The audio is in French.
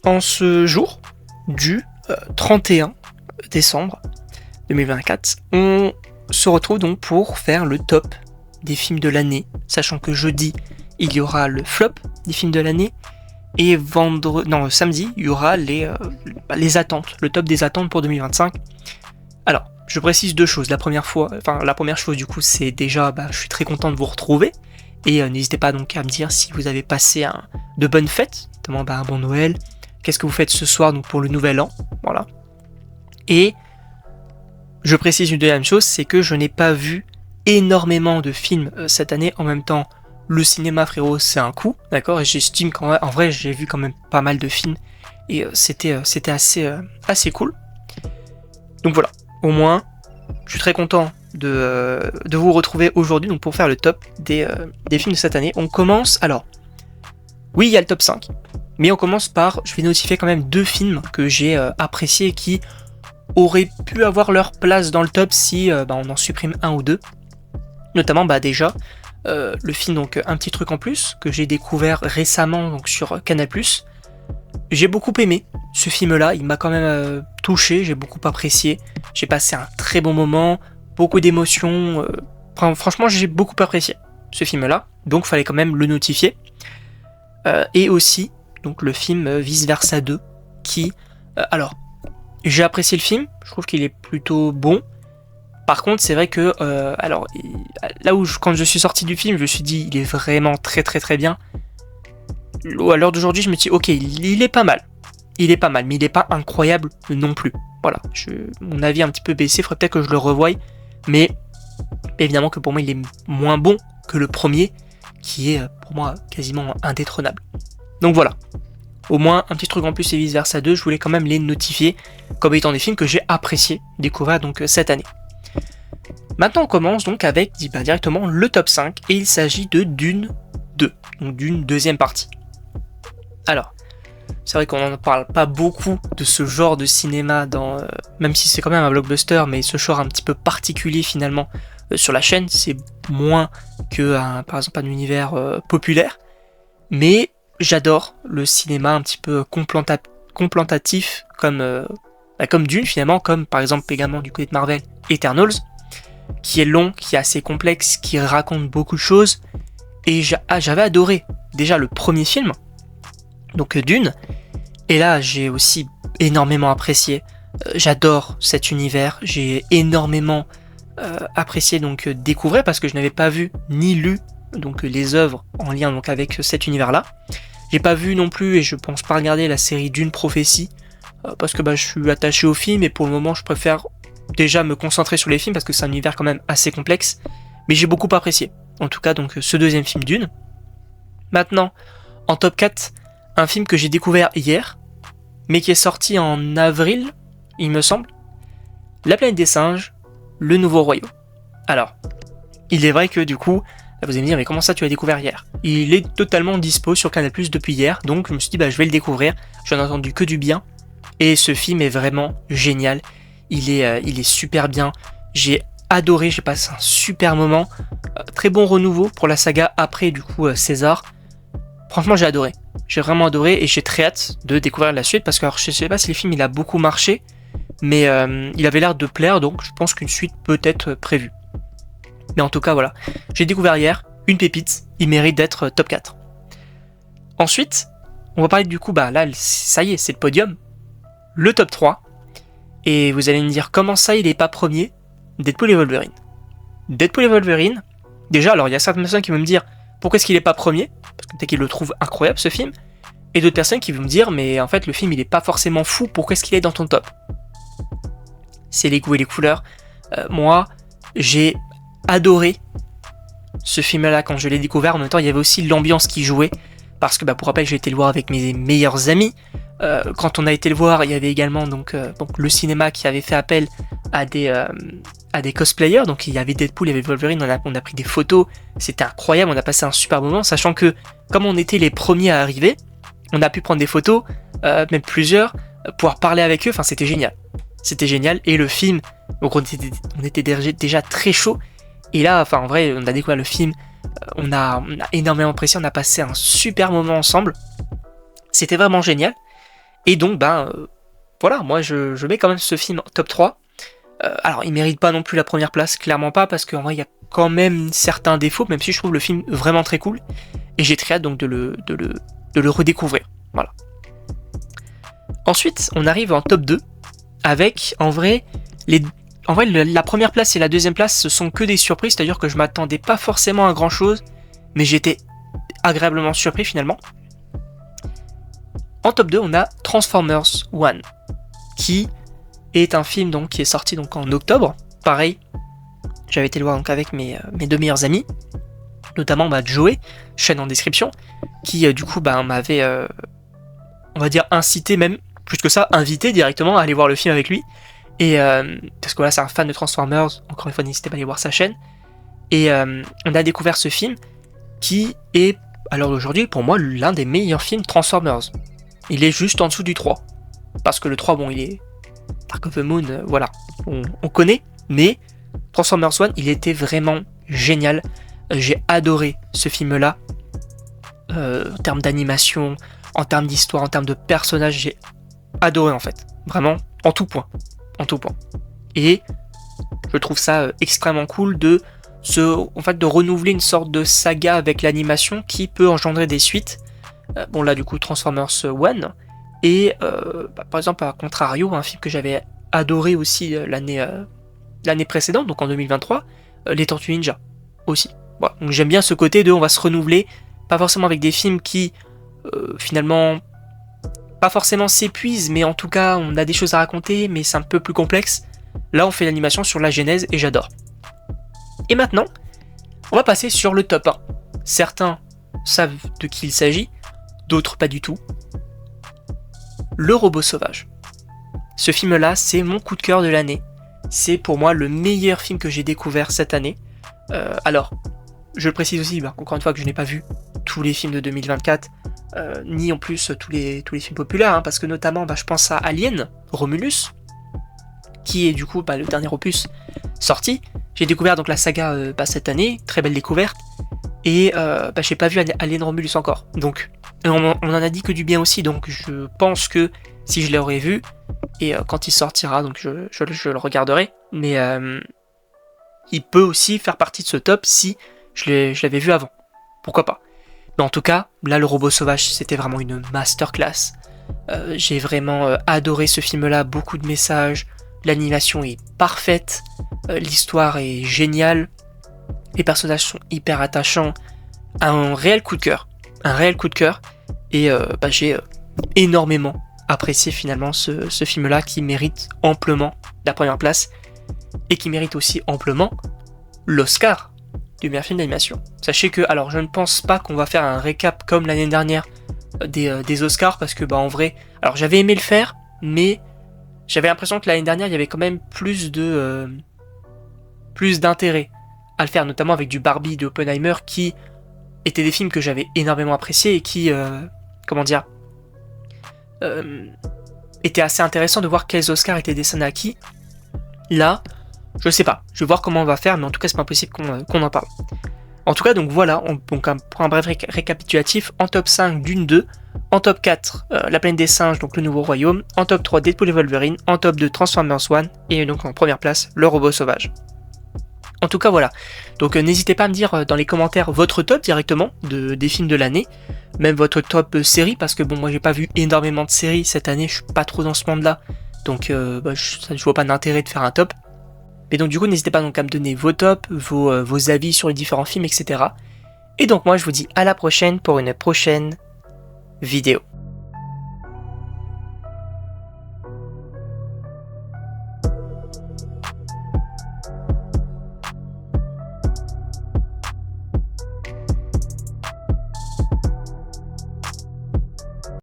En ce jour du 31 décembre 2024, on se retrouve donc pour faire le top des films de l'année, sachant que jeudi, il y aura le flop des films de l'année, et samedi, il y aura les attentes, le top des attentes pour 2025. Alors, je précise deux choses. La première chose du coup, c'est déjà, je suis très content de vous retrouver, et n'hésitez pas donc à me dire si vous avez passé de bonnes fêtes, notamment un bon Noël. Qu'est-ce que vous faites ce soir donc pour le nouvel an, voilà. Et je précise une deuxième chose, c'est que je n'ai pas vu énormément de films cette année. En même temps, le cinéma, frérot, c'est un coup, d'accord. Et j'estime qu'en vrai, j'ai vu quand même pas mal de films et c'était assez cool. Donc voilà, au moins, je suis très content de vous retrouver aujourd'hui donc pour faire le top des films de cette année. On commence, alors, oui, il y a le top 5, mais on commence par, je vais notifier quand même deux films que j'ai appréciés et qui auraient pu avoir leur place dans le top si on en supprime un ou deux. Notamment déjà le film donc Un petit truc en plus que j'ai découvert récemment donc sur Canal+. J'ai beaucoup aimé ce film-là, il m'a quand même touché, j'ai beaucoup apprécié, j'ai passé un très bon moment, beaucoup d'émotions, franchement j'ai beaucoup apprécié ce film-là, donc fallait quand même le notifier. Et aussi donc le film Vice Versa 2 qui, alors j'ai apprécié le film, je trouve qu'il est plutôt bon. Par contre, c'est vrai que, là où quand je suis sorti du film, je me suis dit, il est vraiment très très très bien. À l'heure d'aujourd'hui, je me dis, ok, il est pas mal. Il est pas mal, mais il est pas incroyable non plus. Voilà, mon avis est un petit peu baissé, il faudrait peut-être que je le revoie. Mais évidemment que pour moi, il est moins bon que le premier, qui est pour moi quasiment indétrônable. Donc voilà. Au moins, un petit truc en plus et Vice Versa 2, je voulais quand même les notifier comme étant des films que j'ai apprécié découvrir donc cette année. Maintenant on commence donc avec directement le top 5 et il s'agit de Dune 2, donc Dune deuxième partie. Alors, c'est vrai qu'on n'en parle pas beaucoup de ce genre de cinéma même si c'est quand même un blockbuster, mais ce genre un petit peu particulier finalement sur la chaîne, c'est moins que par exemple un univers populaire, mais j'adore le cinéma un petit peu contemplatif comme Dune finalement, comme par exemple également du côté de Marvel, Eternals, qui est long, qui est assez complexe, qui raconte beaucoup de choses, et j'avais adoré déjà le premier film, donc Dune, et là j'ai aussi énormément apprécié, j'adore cet univers, j'ai énormément apprécié donc découvrir, parce que je n'avais pas vu ni lu donc les œuvres en lien donc avec cet univers là, j'ai pas vu non plus et je pense pas regarder la série Dune Prophétie, parce que je suis attaché au film et pour le moment je préfère déjà me concentrer sur les films parce que c'est un univers quand même assez complexe, mais j'ai beaucoup apprécié. En tout cas, donc ce deuxième film Dune. Maintenant, en top 4, un film que j'ai découvert hier, mais qui est sorti en avril, il me semble. La planète des singes, le nouveau royaume. Alors, il est vrai que du coup, vous allez me dire, mais comment ça tu l'as découvert hier ? Il est totalement dispo sur Canal+ depuis hier, donc je me suis dit, je vais le découvrir. J'en ai entendu que du bien, et ce film est vraiment génial. Il est super bien, j'ai adoré, j'ai passé un super moment, très bon renouveau pour la saga après du coup César. Franchement j'ai adoré, j'ai vraiment adoré et j'ai très hâte de découvrir la suite parce que alors, je sais pas si le film il a beaucoup marché, mais il avait l'air de plaire, donc je pense qu'une suite peut être prévue. Mais en tout cas voilà, j'ai découvert hier une pépite, il mérite d'être top 4. Ensuite, on va parler du coup, là ça y est, c'est le podium, le top 3. Et vous allez me dire, comment ça il est pas premier ? Deadpool et Wolverine. Deadpool et Wolverine, déjà, alors il y a certaines personnes qui vont me dire, pourquoi est-ce qu'il est pas premier ? Parce que peut-être qu'ils le trouvent incroyable ce film. Et d'autres personnes qui vont me dire, mais en fait le film il est pas forcément fou, pourquoi est-ce qu'il est dans ton top ? C'est les goûts et les couleurs. Moi, j'ai adoré ce film-là quand je l'ai découvert. En même temps, il y avait aussi l'ambiance qui jouait. Parce que pour rappel, j'ai été le voir avec mes meilleurs amis. Quand on a été le voir, il y avait également donc le cinéma qui avait fait appel à des cosplayers. Donc il y avait Deadpool, il y avait Wolverine, on a pris des photos, c'était incroyable, on a passé un super moment, sachant que comme on était les premiers à arriver, on a pu prendre des photos, même plusieurs, pouvoir parler avec eux, enfin c'était génial. C'était génial, et le film, donc on était déjà très chaud, et là, en vrai, on a découvert le film, on a énormément apprécié, on a passé un super moment ensemble, c'était vraiment génial. Et donc, voilà, moi je mets quand même ce film en top 3. Alors, il mérite pas non plus la première place, clairement pas, parce qu'en vrai, il y a quand même certains défauts, même si je trouve le film vraiment très cool. Et j'ai très hâte donc de le redécouvrir. Voilà. Ensuite, on arrive en top 2, avec, en vrai, la première place et la deuxième place, ce sont que des surprises, c'est-à-dire que je m'attendais pas forcément à grand-chose, mais j'étais agréablement surpris finalement. En top 2, on a Transformers One, qui est un film donc, qui est sorti donc, en octobre. Pareil, j'avais été le voir donc, avec mes deux meilleurs amis, notamment Joey, chaîne en description, qui du coup m'avait, on va dire, incité même, plus que ça, invité directement à aller voir le film avec lui. Et parce que voilà, c'est un fan de Transformers, encore une fois, n'hésitez pas à aller voir sa chaîne. Et on a découvert ce film qui est, à l'heure d'aujourd'hui, pour moi, l'un des meilleurs films Transformers. Il est juste en dessous du 3. Parce que le 3, bon, il est Dark of the Moon, voilà, on connaît, mais Transformers One, il était vraiment génial. J'ai adoré ce film-là, en termes d'animation, en termes d'histoire, en termes de personnages, j'ai adoré en fait, vraiment, en tout point. Et je trouve ça extrêmement cool de renouveler une sorte de saga avec l'animation qui peut engendrer des suites. Bon là du coup Transformers One, et par exemple à contrario, un film que j'avais adoré aussi l'année précédente, donc en 2023, les Tortues Ninja aussi. Voilà. Donc j'aime bien ce côté de on va se renouveler, pas forcément avec des films qui finalement pas forcément s'épuisent, mais en tout cas on a des choses à raconter, mais c'est un peu plus complexe. Là on fait l'animation sur la genèse et j'adore. Et maintenant, on va passer sur le top 1. Certains savent de qui il s'agit, d'autres pas du tout. Le Robot Sauvage. Ce film-là, c'est mon coup de cœur de l'année. C'est pour moi le meilleur film que j'ai découvert cette année. Alors, je le précise aussi, encore une fois, que je n'ai pas vu tous les films de 2024, ni en plus tous les films populaires, parce que notamment, je pense à Alien, Romulus, qui est du coup le dernier opus sorti. J'ai découvert donc la saga cette année, très belle découverte, et j'ai pas vu Alien Romulus encore. Donc, on en a dit que du bien aussi, donc je pense que si je l'aurais vu, et quand il sortira, donc je le regarderai, mais il peut aussi faire partie de ce top si je l'avais vu avant. Pourquoi pas. Mais en tout cas, là, Le Robot Sauvage, c'était vraiment une masterclass. J'ai vraiment adoré ce film-là, beaucoup de messages, l'animation est parfaite, l'histoire est géniale, les personnages sont hyper attachants, un réel coup de cœur, et j'ai énormément apprécié finalement ce film-là qui mérite amplement la première place, et qui mérite aussi amplement l'Oscar du meilleur film d'animation. Sachez que, alors je ne pense pas qu'on va faire un récap comme l'année dernière des Oscars, parce que en vrai, alors j'avais aimé le faire, mais j'avais l'impression que l'année dernière il y avait quand même plus d'intérêt à le faire, notamment avec du Barbie de Oppenheimer, qui étaient des films que j'avais énormément appréciés et qui, était assez intéressant de voir quels Oscars étaient décernés à qui. Là, je sais pas, je vais voir comment on va faire, mais en tout cas c'est pas impossible qu'on en parle. En tout cas, donc voilà, pour un bref récapitulatif, en top 5, Dune 2, en top 4, La Planète des Singes, donc Le Nouveau Royaume, en top 3, Deadpool et Wolverine, en top 2, Transformers One, et donc en première place, Le Robot Sauvage. En tout cas, voilà. Donc n'hésitez pas à me dire dans les commentaires votre top directement des films de l'année, même votre top série, parce que moi j'ai pas vu énormément de séries cette année, je suis pas trop dans ce monde-là, donc je vois pas d'intérêt de faire un top. Mais donc du coup n'hésitez pas donc à me donner vos tops, vos avis sur les différents films, etc. Et donc moi je vous dis à la prochaine pour une prochaine vidéo.